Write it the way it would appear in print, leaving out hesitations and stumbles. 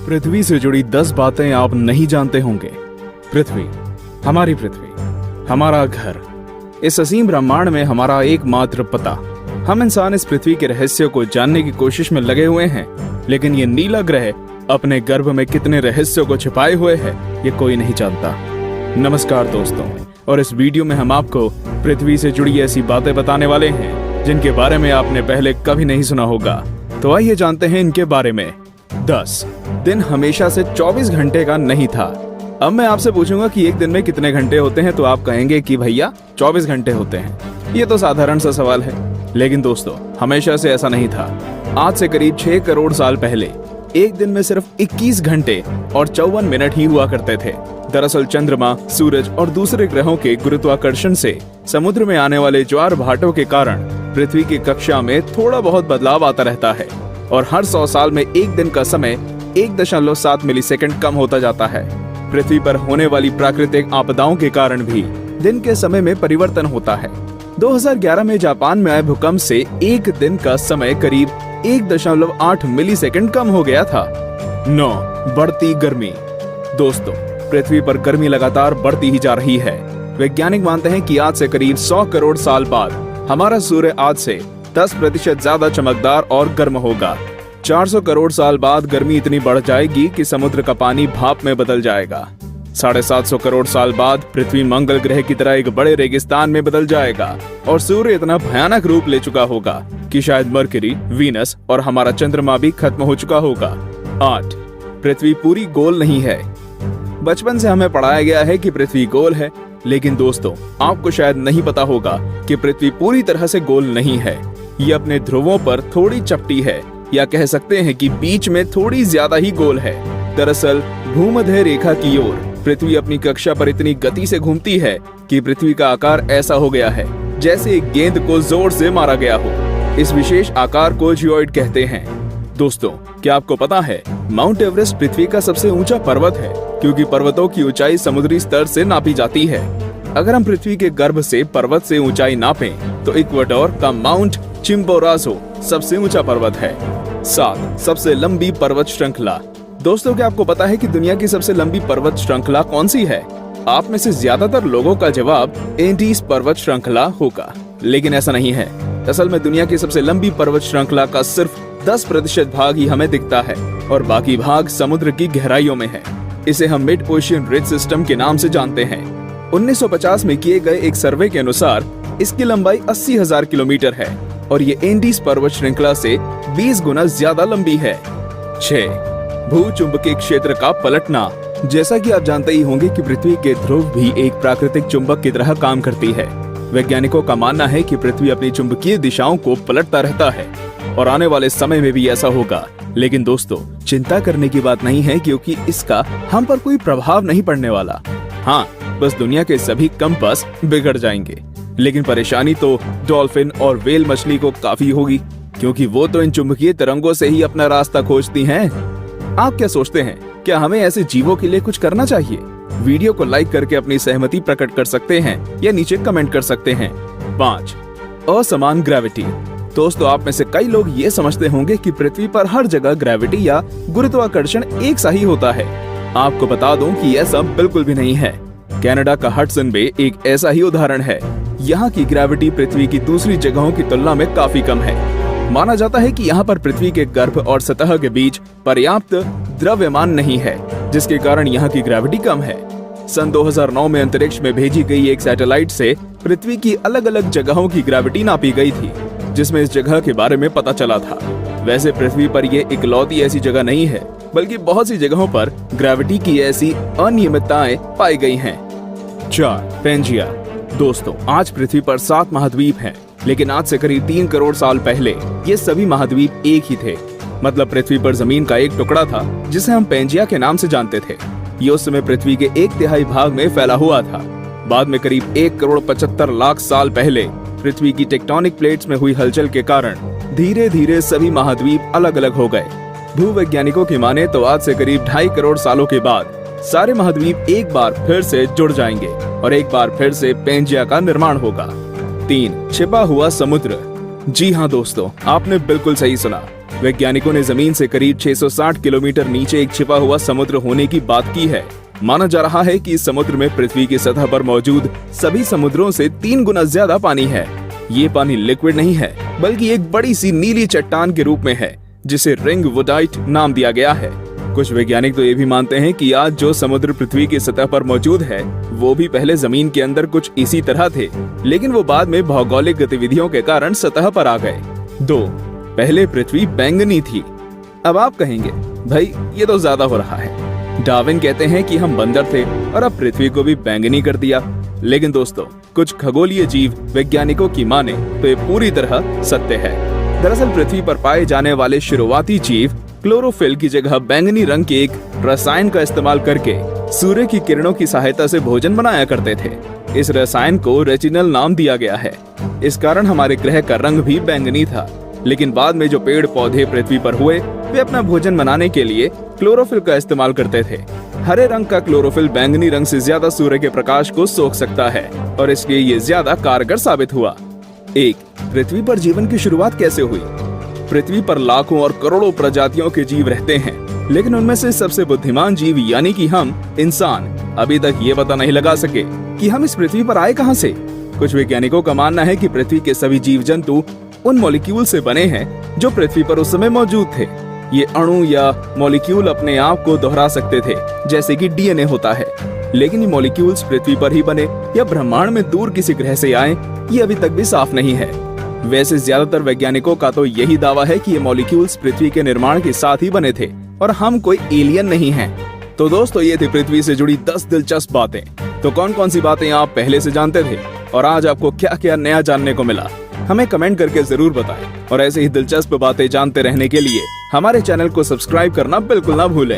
पृथ्वी से जुड़ी 10 बातें आप नहीं जानते होंगे। पृथ्वी, हमारा घर, इस असीम ब्रह्मांड में हमारा एकमात्र पता। हम इंसान इस पृथ्वी के रहस्य को जानने की कोशिश में लगे हुए हैं, लेकिन ये नीला ग्रह अपने गर्भ में कितने रहस्यों को छिपाए हुए है, ये कोई नहीं जानता। नमस्कार दोस्तों, और इस वीडियो में हम आपको पृथ्वी से जुड़ी ऐसी बातें बताने वाले हैं जिनके बारे में आपने पहले कभी नहीं सुना होगा। तो आइए जानते हैं इनके बारे में। 10 दिन हमेशा से 24 घंटे का नहीं था। अब मैं आपसे पूछूंगा कि एक दिन में कितने घंटे होते हैं, तो आप कहेंगे कि भैया 24 घंटे होते हैं। ये तो साधारण सा सवाल है, लेकिन दोस्तों हमेशा से ऐसा नहीं था। आज से करीब 6 करोड़ साल पहले एक दिन में सिर्फ 21 घंटे और 54 मिनट ही हुआ करते थे। दरअसल चंद्रमा, सूरज और दूसरे ग्रहों के गुरुत्वाकर्षण से समुद्र में आने वाले ज्वार भाटों के कारण पृथ्वी की कक्षा में थोड़ा बहुत बदलाव आता रहता है और हर 100 साल में एक दिन का समय 1.7 मिलीसेकंड कम होता जाता है। पृथ्वी पर होने वाली प्राकृतिक आपदाओं के कारण भी दिन के समय में परिवर्तन होता है। 2011 में जापान में आए भूकंप से एक दिन का समय करीब 1.8 मिलीसेकंड कम हो गया था। 9 बढ़ती गर्मी। दोस्तों, पृथ्वी पर गर्मी लगातार बढ़ती ही जा रही है। वैज्ञानिक मानते हैं कि आज से करीब 100 करोड़ साल बाद हमारा सूर्य आज से 10% ज्यादा चमकदार और गर्म होगा। 400 करोड़ साल बाद गर्मी इतनी बढ़ जाएगी कि समुद्र का पानी भाप में बदल जाएगा। 750 करोड़ साल बाद पृथ्वी मंगल ग्रह की तरह एक बड़े रेगिस्तान में बदल जाएगा और सूर्य इतना भयानक रूप ले चुका होगा कि शायद मरकरी, वीनस और हमारा चंद्रमा भी खत्म हो चुका होगा। 8 पृथ्वी पूरी गोल नहीं है। बचपन से हमें पढ़ाया गया है कि पृथ्वी गोल है, लेकिन दोस्तों आपको शायद नहीं पता होगा कि पृथ्वी पूरी तरह से गोल नहीं है। ये अपने ध्रुवों पर थोड़ी चपटी है, या कह सकते हैं कि बीच में थोड़ी ज्यादा ही गोल है। दरअसल भूमध्य रेखा की ओर पृथ्वी अपनी कक्षा पर इतनी गति से घूमती है कि पृथ्वी का आकार ऐसा हो गया है जैसे एक गेंद को जोर से मारा गया हो। इस विशेष आकार को जियोइड कहते हैं। दोस्तों, क्या आपको पता है माउंट एवरेस्ट पृथ्वी का सबसे ऊंचा पर्वत है, क्योंकि पर्वतों की ऊंचाई समुद्री स्तर से नापी जाती है। अगर हम पृथ्वी के गर्भ से पर्वत से ऊंचाई नापें, तो इक्वाडोर का माउंट चिम्बोराजो सबसे ऊंचा पर्वत है। 7 सबसे लंबी पर्वत श्रृंखला। दोस्तों, क्या आपको पता है कि दुनिया की सबसे लंबी पर्वत श्रृंखला कौन सी है? आप में से ज्यादातर लोगों का जवाब एंडीज पर्वत श्रृंखला होगा, लेकिन ऐसा नहीं है। असल में दुनिया की सबसे लंबी पर्वत श्रृंखला का सिर्फ 10% भाग ही हमें दिखता है और बाकी भाग समुद्र की गहराइयों में है। इसे हम मिड ओशियन रिज सिस्टम के नाम से जानते हैं। 1950 में किए गए एक सर्वे के अनुसार इसकी लंबाई 80,000 किलोमीटर है और ये एंडीज पर्वत श्रृंखला से 20 गुना ज्यादा लंबी है। 6 भूचुंबकीय क्षेत्र का पलटना। जैसा कि आप जानते ही होंगे कि पृथ्वी के ध्रुव भी एक प्राकृतिक चुंबक की तरह काम करती है। वैज्ञानिकों का मानना है कि पृथ्वी अपनी चुंबकीय दिशाओं को पलटता रहता है और आने वाले समय में भी ऐसा होगा। लेकिन दोस्तों, चिंता करने की बात नहीं है, क्योंकि इसका हम पर कोई प्रभाव नहीं पड़ने वाला। हाँ, बस दुनिया के सभी कंपास बिगड़ जाएंगे। लेकिन परेशानी तो डॉल्फिन और व्हेल मछली को काफी होगी, क्योंकि वो तो इन चुंबकीय तरंगों से ही अपना रास्ता खोजती हैं। आप क्या सोचते हैं, क्या हमें ऐसे जीवों के लिए कुछ करना चाहिए? वीडियो को लाइक करके अपनी सहमति प्रकट कर सकते हैं या नीचे कमेंट कर सकते हैं। 5 असमान ग्रेविटी। दोस्तों, आप में से कई लोग ये समझते होंगे कि पृथ्वी पर हर जगह ग्रेविटी या गुरुत्वाकर्षण एक सा ही होता है। आपको बता दूं कि ऐसा बिल्कुल भी नहीं है। कनाडा का हडसन बे एक ऐसा ही उदाहरण है। यहाँ की ग्रेविटी पृथ्वी की दूसरी जगहों की तुलना में काफी कम है। माना जाता है कि यहाँ पर पृथ्वी के गर्भ और सतह के बीच पर्याप्त द्रव्यमान नहीं है, जिसके कारण यहाँ की ग्रेविटी कम है। सन 2009 में अंतरिक्ष में भेजी गई एक सैटेलाइट से पृथ्वी की अलग अलग जगहों की ग्रेविटी नापी गई थी, जिसमें इस जगह के बारे में पता चला था। वैसे पृथ्वी पर ये इकलौती ऐसी जगह नहीं है, बल्कि बहुत सी जगहों पर ग्रेविटी की ऐसी अनियमितताएं पाई गई हैं। 4 पेंजिया। दोस्तों, आज पृथ्वी पर 7 महाद्वीप हैं, लेकिन आज से करीब 3 करोड़ साल पहले ये सभी महाद्वीप एक ही थे। मतलब पृथ्वी पर जमीन का एक टुकड़ा था जिसे हम पेंजिया के नाम से जानते थे। ये उस समय पृथ्वी के 1/3 भाग में फैला हुआ था। बाद में करीब 1 करोड़ 75 लाख साल पहले पृथ्वी की टेक्टोनिक प्लेट्स में हुई हलचल के कारण धीरे धीरे सभी महाद्वीप अलग अलग हो गए। भूवैज्ञानिकों की माने तो आज से करीब 2.5 करोड़ सालों के बाद सारे महाद्वीप एक बार फिर से जुड़ जाएंगे और एक बार फिर से पेंजिया का निर्माण होगा। 3 छिपा हुआ समुद्र। जी हाँ दोस्तों, आपने बिल्कुल सही सुना। वैज्ञानिकों ने जमीन से करीब 660 किलोमीटर नीचे एक छिपा हुआ समुद्र होने की बात की है। माना जा रहा है कि इस समुद्र में पृथ्वी की सतह पर मौजूद सभी समुद्रों से 3 गुना ज्यादा पानी है। ये पानी लिक्विड नहीं है, बल्कि एक बड़ी सी नीली चट्टान के रूप में है, जिसे रिंग वुडाइट नाम दिया गया है। कुछ वैज्ञानिक तो ये भी मानते हैं कि आज जो समुद्र पृथ्वी की सतह पर मौजूद है, वो भी पहले जमीन के अंदर कुछ इसी तरह थे, लेकिन वो बाद में भौगोलिक गतिविधियों के कारण सतह पर आ गए। 2. पहले पृथ्वी बैंगनी थी। अब आप कहेंगे, भाई ये तो ज्यादा हो रहा है। डार्विन कहते हैं कि हम बंदर थे और अब पृथ्वी को भी बैंगनी कर दिया। लेकिन दोस्तों, कुछ खगोलीय जीव वैज्ञानिकों की माने तो ये पूरी तरह सत्य है। दरअसल पृथ्वी पर पाए जाने वाले शुरुआती जीव क्लोरोफिल की जगह बैंगनी रंग के एक रसायन का इस्तेमाल करके सूर्य की किरणों की सहायता से भोजन बनाया करते थे। इस रसायन को रेटिनल नाम दिया गया है। इस कारण हमारे ग्रह का रंग भी बैंगनी था। लेकिन बाद में जो पेड़ पौधे पृथ्वी पर हुए, वे अपना भोजन बनाने के लिए क्लोरोफिल का इस्तेमाल करते थे। हरे रंग का क्लोरोफिल बैंगनी रंग से ज्यादा सूर्य के प्रकाश को सोख सकता है और इसलिए ये ज्यादा कारगर साबित हुआ। 1. पृथ्वी पर जीवन की शुरुआत कैसे हुई? पृथ्वी पर लाखों और करोड़ों प्रजातियों के जीव रहते हैं, लेकिन उनमें से सबसे बुद्धिमान जीव यानी कि हम इंसान अभी तक ये पता नहीं लगा सके कि हम इस पृथ्वी पर आए कहां से। कुछ वैज्ञानिकों का मानना है कि पृथ्वी के सभी जीव जंतु उन मॉलिक्यूल से बने हैं जो पृथ्वी पर उस समय मौजूद थे। ये अणु या मॉलिक्यूल अपने आप को दोहरा सकते थे, जैसे कि डीएनए होता है। लेकिन ये मॉलिक्यूल्स पृथ्वी पर ही बने या ब्रह्मांड में दूर किसी ग्रह से आए, ये अभी तक भी साफ नहीं है। वैसे ज्यादातर वैज्ञानिकों का तो यही दावा है कि ये मॉलिक्यूल्स पृथ्वी के निर्माण के साथ ही बने थे और हम कोई एलियन नहीं हैं। तो दोस्तों, ये थी पृथ्वी से जुड़ी 10 दिलचस्प बातें। तो कौन कौन सी बातें आप पहले से जानते थे और आज आपको क्या क्या नया जानने को मिला, हमें कमेंट करके जरूर बताएं। और ऐसे ही दिलचस्प बातें जानते रहने के लिए हमारे चैनल को सब्सक्राइब करना बिल्कुल ना भूलें।